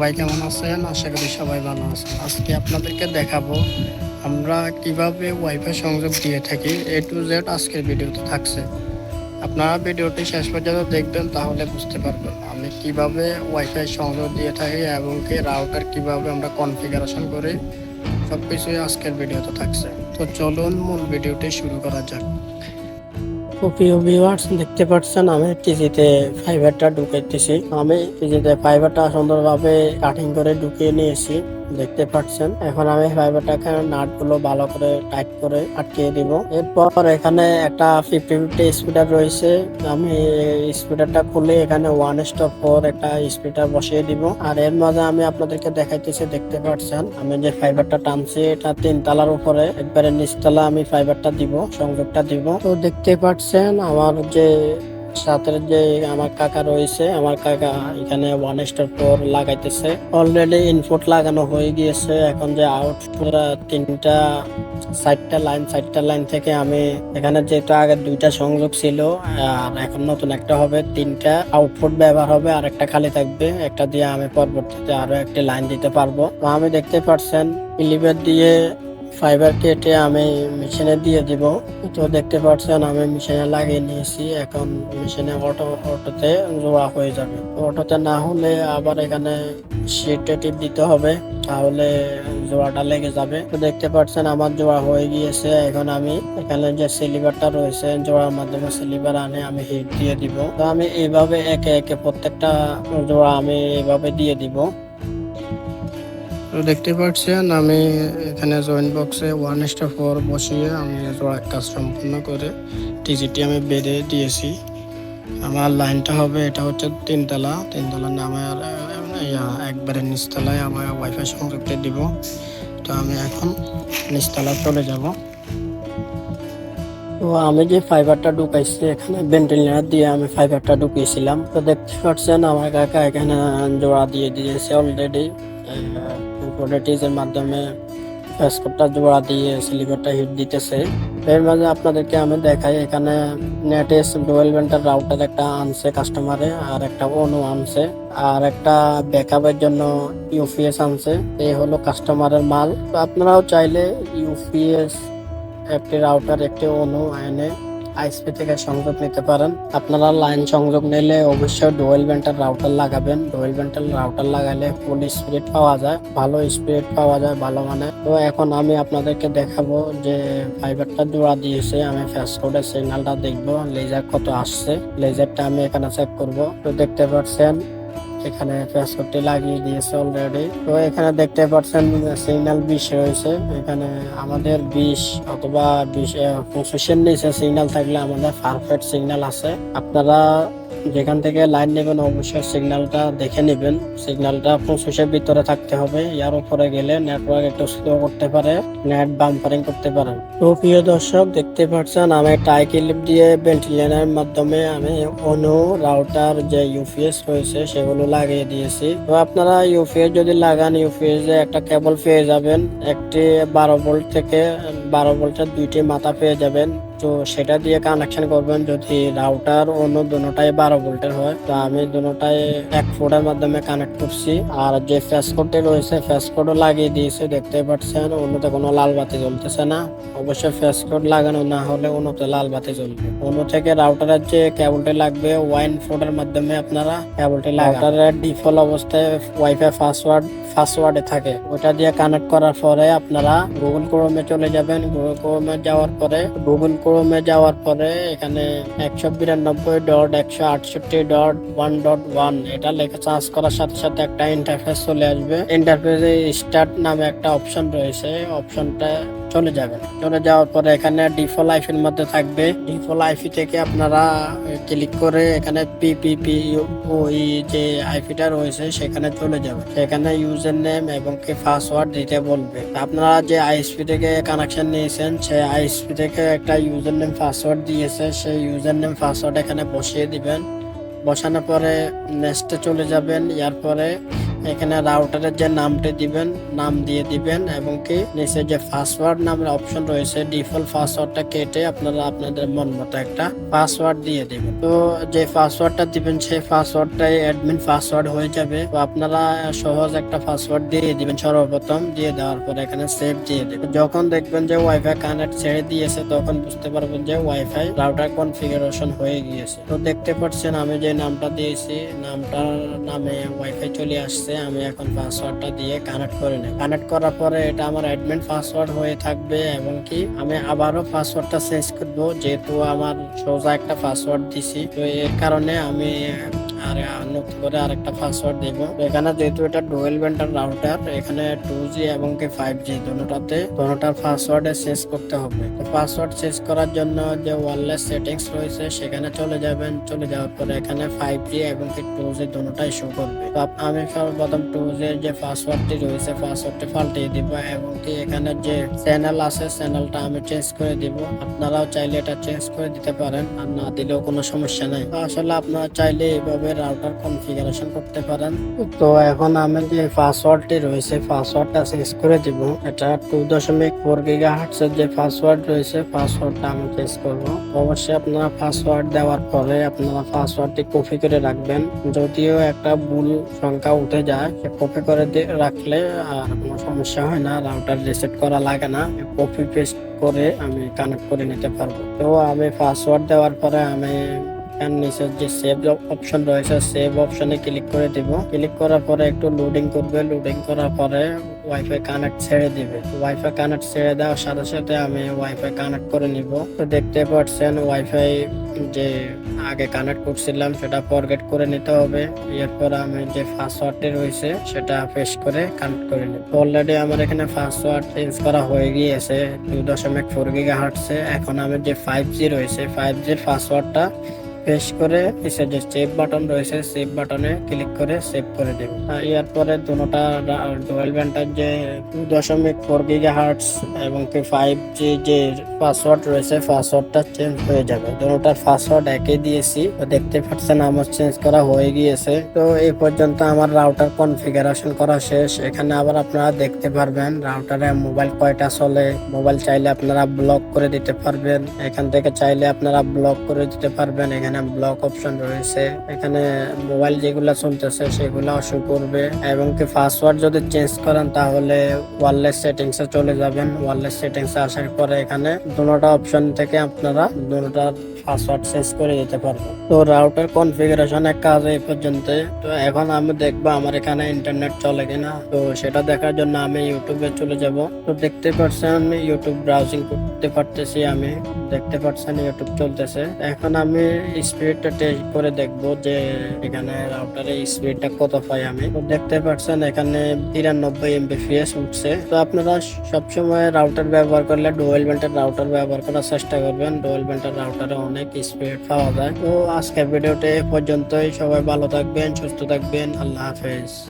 সবাই কেমন আছেন? আশা করি সবাই ভালো আছেন। আজকে আপনাদেরকে দেখাবো আমরা কিভাবে ওয়াইফাই সংযোগ দিয়ে থাকি। এ টু জেড আজকের ভিডিওতে থাকছে। আপনারা ভিডিওটি শেষ পর্যন্ত দেখবেন, তাহলে বুঝতে পারবেন আমি কিভাবে ওয়াইফাই সংযোগ দিয়ে থাকি এবং কি রাউটার কিভাবে আমরা কনফিগারেশন করি। সবকিছুই আজকের ভিডিওতে থাকছে। তো চলুন মূল ভিডিওটি শুরু করা যাক। তো প্রিয় ভিউয়ার্স, দেখতে পাচ্ছেন আমি টিজিতে ফাইবারটা ঢুকাইতেছি। আমি টিজিতে ফাইবারটা সুন্দরভাবে কাটিং করে ঢুকিয়ে নিয়েছি, দেখতে পাচ্ছেন। এখন আমি ফাইবারটাকে নাটগুলো ভালো করে টাইট করে আটকিয়ে দিব। এরপর এখানে একটা 50-50 স্পিডার রয়েছে। আমি স্পিডারটা খুলে এখানে 1:4 একটা স্পিডার বসিয়ে দিব। আর এর মাঝে আমি আপনাদেরকে দেখাইতেছি, দেখতে পাচ্ছেন আমি যে ফাইবারটা টানছি এটা 3 তলার উপরে, একবারে নিচতলা আমি ফাইবারটা দিব, সংযোগটা দিব। তো দেখতে পাচ্ছেন আমার যে সাথে যে আমার কাকা রয়েছে, আমার কাকা এখানে 1:4 লাগাইতেছে। অলরেডি ইনপুট লাগানো হয়ে গিয়েছে। এখন যে আউটপুট 4টা লাইন থেকে আমি এখানে যেহেতু আগে 2টা সংযোগ ছিল আর এখন নতুন একটা হবে, 3টা আউটপুট ব্যবহার হবে আর একটা খালি থাকবে। একটা দিয়ে আমি পরবর্তীতে আরো একটি লাইন দিতে পারবো। তো আমি দেখতে পাচ্ছেন ক্লিপার দিয়ে ফাইবার কেটে আমি মেশিনে দিয়ে দিব। তো দেখতে পাচ্ছেন আমি মেশিনে লাগিয়ে নিয়েছি। এখন মেশিনে অটোতে জোড়া হয়ে যাবে। অটোতে না হলে আবার এখানে শিটে টিপ দিতে হবে, তাহলে জোড়াটা লেগে যাবে। তো দেখতে পাচ্ছেন আমার জোড়া হয়ে গিয়েছে। এখন আমি এখানে যে সিলিভারটা রয়েছে, জোড়ার মাধ্যমে সিলিভার আনে আমি হিট দিয়ে দিব। তো আমি এইভাবে একে একে প্রত্যেকটা জোড়া আমি এইভাবে দিয়ে দিব। তো দেখতে পাচ্ছেন আমি এখানে জয়েন্ট বক্সে 1:4 বসিয়ে আমি জোড়া কাজ সম্পূর্ণ করে টিজিটি আমি বেঁধে দিয়েছি। আমার লাইনটা হবে, এটা হচ্ছে 3 তলা নামে একবারে নিচতলায় আমার ওয়াইফাই সংযোগটা দিব। তো আমি এখন নিচতলা চলে যাব। তো আমি যে ফাইবারটা ঢুকাইছি এখানে ভেন্টিলেটর দিয়ে আমি ফাইবারটা ঢুকিয়েছিলাম। তো দেখতে পাচ্ছেন আমার কাকা এখানে জোড়া দিয়ে দিয়েছে অলরেডি। টিজের মাধ্যমে ফেসকোডটা জোড়া দিয়ে সিলিভারটা হিট দিতেছে। এর মাঝে আপনাদেরকে আমি দেখাই, এখানে নেটেস ডুয়েল ব্যান্ডের রাউটার একটা আনছে কাস্টমারে, আর একটা অনু আনছে, আর একটা ব্যাকআপের জন্য ইউপিএস আনছে। এই হলো কাস্টমারের মাল। তো আপনারাও চাইলে ইউপিএস, একটি রাউটার, একটি অনু এনে আইএসপি থেকে সংযোগ নিতে পারেন। আপনারা লাইন সংযোগ নিলে অবশ্যই ডুয়েল ব্যান্ডের রাউটার লাগাবেন। ডুয়েল ব্যান্ডের রাউটার লাগালে ফুল স্পিড পাওয়া যায়, ভালো স্পিড পাওয়া যায়, ভালো মানে। তো এখন আমি আপনাদেরকে দেখাবো যে ফাইবারটা জোড়া দিয়েছে, আমি ফেস কোডের সিগন্যালটা দেখবো, লেজার কত আসছে। লেজারটা আমি এখানে চেক করব। তো দেখতে পাচ্ছেন এখানে ফেসকোডটি লাগিয়ে দিয়েছে অলরেডি। তো এখানে দেখতে পাচ্ছেন সিগন্যাল 20 রয়েছে। এখানে আমাদের 20 অথবা 25 নিচে সিগন্যাল থাকলে আমাদের পারফেক্ট সিগন্যাল আছে। আপনারা যেখান থেকে লাইন নেবেন অবশ্যই সিগন্যালটা দেখে নেবেন। সিগন্যালটা 25-এর ভিতরে থাকতে হবে। এর উপরে গেলে নেটওয়ার্ক একটু স্লো করতে পারে, নেট বাম্পারিং করতে পারে। তো প্রিয় দর্শক, দেখতে পাচ্ছেন আমি টাই ক্লিপ দিয়ে ভেন্টিলেটরের মাধ্যমে আমি অনু রাউটার যে ইউপিএস রয়েছে সেগুলো লাগিয়ে দিয়েছি। তো আপনারা ইউপিএস যদি লাগান, ইউপিএস এ একটা কেবল পেয়ে যাবেন। একটি 12 ভোল্ট থেকে 12 ভোল্টের 2টি মাথা পেয়ে যাবেন। তো সেটা দিয়ে কানেকশন করবেন। যদি রাউটার অন্য দুটোটাই 12 ভোল্টের হয়, তো আমি দুটোটাই 1 ফুটের মাধ্যমে কানেক্ট করছি। আর যে ফেসকোডটি রয়েছে ফেসকোডও লাগিয়ে দিয়েছে, দেখতে পাচ্ছেন। অন্যতে কোনো লাল বাতি জ্বলতেছে না। অবশ্যই ফেসকোড লাগানো না হলে অন্যতে লাল বাতি জ্বলবে। অন্য থেকে রাউটারের যে কেবলটি লাগবে 1 ফুটের মাধ্যমে আপনারা কেবলটি রাউটারের ডিফল্ট অবস্থায় ওয়াইফাই পাসওয়ার্ডে থাকে, ওটা দিয়ে কানেক্ট করার পরে আপনারা গুগল ক্রোমে চলে যাবেন। গুগল ক্রোমে যাওয়ার পরে এখানে 192.168.1.1 এটা লেখা সার্চ করার সাথে সাথে একটা ইন্টারফেস চলে আসবে। ইন্টারফেসে স্টার্ট নামে একটা অপশন রয়েছে, অপশনটা চলে যাবেন। চলে যাওয়ার পরে এখানে ডিফল্ট আইপির মধ্যে থাকবে। ডিফল্ট আইপি থেকে আপনারা ক্লিক করে এখানে পিপিপি ওই যে আইপিটা রয়েছে সেখানে চলে যাবে। সেখানে ইউজার নেম এবং কি পাসওয়ার্ড দিতে বলবে। আপনারা যে আইএসপি থেকে কানেকশন নিয়েছেন সেই আইএসপি থেকে একটা ইউজার নেম পাসওয়ার্ড দিয়েছে, সেই ইউজার নেম পাসওয়ার্ড এখানে বসিয়ে দিবেন। বসানোর পরে নেক্সটে চলে যাবেন। এরপরে এখানে রাউটারের যে নামটি দিবেন, নাম দিয়ে দিবেন এবং কি নিচে যে পাসওয়ার্ড নামের অপশন রয়েছে ডিফল্ট পাসওয়ার্ডটা কেটে আপনারা আপনাদের মন মতো একটা পাসওয়ার্ড দিয়ে দিবেন। তো যে পাসওয়ার্ডটা দিবেন সেই পাসওয়ার্ডটাই অ্যাডমিন পাসওয়ার্ড হয়ে যাবে। তো আপনারা সহজ একটা পাসওয়ার্ড দিয়ে দিবেন সর্বপ্রথম, দিয়ে দেওয়ার পর এখানে সেভ দিয়ে দেবেন। যখন দেখবেন যে ওয়াইফাই কানেক্ট ছেড়ে দিয়েছে তখন বুঝতে পারবেন যে ওয়াইফাই রাউটার কনফিগারেশন হয়ে গিয়েছে। তো দেখতে পাচ্ছেন আমি যে নামটা দিয়েছি নামটার নামে ওয়াইফাই চলে আসছে। আমি এখন পাসওয়ার্ডটা দিয়ে কানেক্ট করে নেব। কানেক্ট করার পরে এটা আমার অ্যাডমিন পাসওয়ার্ড হয়ে থাকবে এবং কি আমি আবারও পাসওয়ার্ডটা চেঞ্জ করব, যেহেতু আমার সোজা একটা পাসওয়ার্ড দিছি। তো এর কারণে আমি আর নতুন করে আরেকটা পাসওয়ার্ড দেব। এখানে যেহেতু এটা ডুয়েল ব্যান্ডার রাউটার, এখানে 2G এবং কি 5G দুটোটার পাসওয়ার্ড চেঞ্জ করতে হবে। তো পাসওয়ার্ড চেঞ্জ করার জন্য যে ওয়্যারলেস সেটিংস রয়েছে সেখানে চলে যাবেন। চলে যাওয়ার পরে এখানে 5G এবং কি 2G দুটোটাই শো করবে। তো আমি সর্বপ্রথম 2G এর যে পাসওয়ার্ডটি রয়েছে পাসওয়ার্ডটি পাল্টিয়ে দিব এবং কি এখানে যে চ্যানেল আছে চ্যানেলটা আমি চেঞ্জ করে দিব। আপনারাও চাইলে এটা চেঞ্জ করে দিতে পারেন, আর না দিলেও কোনো সমস্যা নাই। আসলে আপনারা চাইলে এইভাবে রাউটার কনফিগারেশন করতে পারেন। তো এখন আমি যে পাসওয়ার্ডটি রয়েছে পাসওয়ার্ডটা চেঞ্জ করে দিব। এটা 2.4 GHz এর যে পাসওয়ার্ড রয়েছে পাসওয়ার্ডটা আমি চেঞ্জ করব। অবশ্যই আপনারা পাসওয়ার্ড দেওয়ার পরে আপনারা পাসওয়ার্ডটি কপি করে রাখবেন। যদিও একটা ভুল সংখ্যা উঠে যায়, কপি করে রাখলে আর কোনো সমস্যা হয় না, রাউটার রিসেট করা লাগে না। কপি পেস্ট করে আমি কানেক্ট করে নিতে পারবো। তো আমি পাসওয়ার্ড দেওয়ার পরে আমি নিচের যে সেভ অপশন রয়েছে সেভ অপশনে ক্লিক করে দিব। ক্লিক করার পরে একটু লোডিং করবে। লোডিং করার পরে ওয়াইফাই কানেক্ট ছেড়ে দিবে। ওয়াইফাই কানেক্ট ছেড়ে দেওয়ার সাথে সাথে আমি ওয়াইফাই কানেক্ট করে নিব। তো দেখতে পাচ্ছেন ওয়াইফাই যে আগে কানেক্ট করছিলাম সেটা ফরগেট করে নিতে হবে। এরপর আমি যে পাসওয়ার্ডটি রয়েছে সেটা পেস্ট করে কানেক্ট করে নিব। অলরেডি আমার এখানে পাসওয়ার্ড চেঞ্জ করা হয়ে গিয়েছে 2.4 GHz। এখন আমি যে 5G রয়েছে 5G এর পাসওয়ার্ডটা পেস্ট করে নিচে যে সেভ বাটন রয়েছে সেভ বাটনে ক্লিক করে সেভ করে দেব। এরপরে দুটোটা ডুয়াল ব্যান্ডার যে 2.4 GHz এবং কি 5G যে পাসওয়ার্ড রয়েছে পাসওয়ার্ডটা চেঞ্জ হয়ে যাবে। দুটোটার পাসওয়ার্ড একই দিয়েছি। তো দেখতে পাচ্ছেন আমার চেঞ্জ করা হয়ে গিয়েছে। তো এই পর্যন্ত আমার রাউটার কনফিগারেশন করা শেষ। এখানে আবার আপনারা দেখতে পারবেন রাউটারে মোবাইল কয়টা চলে। মোবাইল চাইলে আপনারা ব্লক করে দিতে পারবেন, এখান থেকে চাইলে আপনারা ব্লক করে দিতে পারবেন। এখানে ব্লক অপশন রয়েছে, এখানে মোবাইল যেগুলা চলতেছে সেগুলা শো করবে এবং কি পাসওয়ার্ড যদি চেঞ্জ করেন তাহলে ওয়্যারলেস সেটিংস এ চলে যাবেন। ওয়্যারলেস সেটিংস এ আসার পরে এখানে দুটোটা অপশন থেকে আপনারা দুটোটার পাসওয়ার্ড চেঞ্জ করে দিতে পারবো। তো রাউটার কনফিগারেশনের কাজ এই পর্যন্ত। তো এখন আমি দেখবো আমার এখানে ইন্টারনেট চলে কিনা। তো সেটা দেখার জন্য আমি ইউটিউবে চলে যাব। তো দেখতে পাচ্ছেন ইউটিউব ব্রাউজিং করতে পারতেছি, আমি দেখতে পাচ্ছেন ইউটিউব চলতেছে। এখন আমি স্পিডটা টেস্ট করে দেখবো যে এখানে রাউটারে স্পিডটা কত পাই আমি। তো দেখতে পাচ্ছেন এখানে 93 Mbps উঠছে। তো আপনারা সবসময় রাউটার ব্যবহার করলে ডুয়াল ব্যান্ডের রাউটার ব্যবহার করার চেষ্টা করবেন। ডুয়াল ব্যান্ডের রাউটারে অনেক স্পিড পাওয়া যায়। তো আজকের ভিডিওটা এ পর্যন্তই। সবাই ভালো থাকবেন, সুস্থ থাকবেন। আল্লাহ হাফেজ।